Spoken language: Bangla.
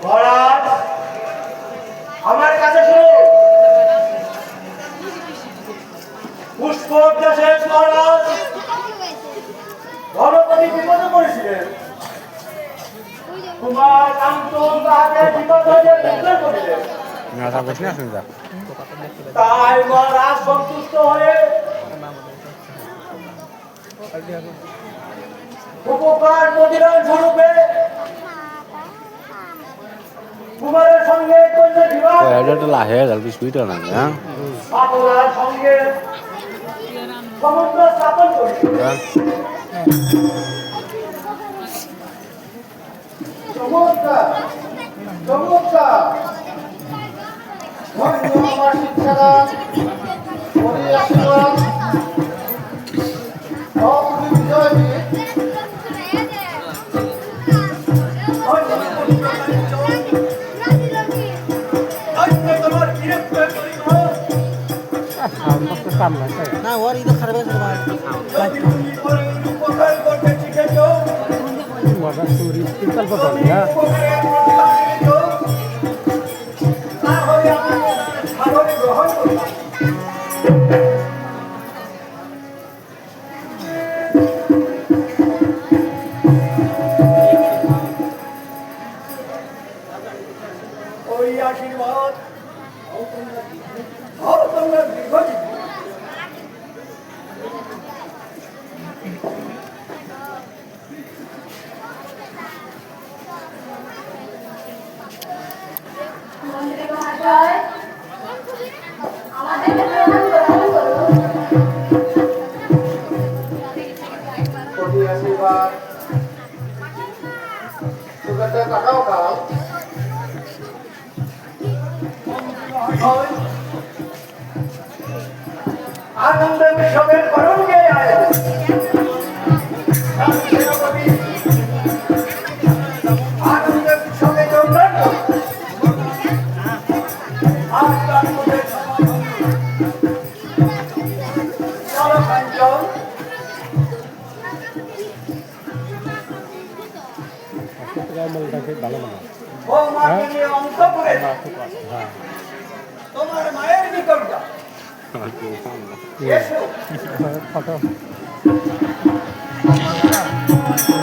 মহারাজ আমার কাছে শুনুন। পুষ্প দেশের মহারাজ গণপতি বিপদে পড়েছিলেন। কুমার কান্তন তাহাকে বিপদ হইতে উদ্ধার করিলেন। তাই মহারাজ সন্তুষ্ট হয়ে উপকার প্রতিদান স্বরূপে কুমারের সঙ্গে কন্যা বিবাহ সাধনার সঙ্গে সমুদ্র স্থাপন করিলেন। চমৎকার চমৎকার ধন্যবাদ শিক্ষাদান হরি আশীর্বাদ বিজয় না ওর ইদো খারাপ হয়েছে উপকার করতে শিখেছ। গ্রহণ করলাম। ওই আশীর্বাদ তোমরা দীর্ঘজীবী। মন্ত্রী মহাশয় আমাদের গ্রহণ করুন। কোটি আশীর্বাদ সুগন্ধা কাটাও কাল আনন্দ উৎসবের করণকে আয় আনন্দ উৎসবে যোগদান চলকাঞ্চল বৌমাকে নিয়ে অন্তপুরে তোমার মায়ের নিকট যাও। এসো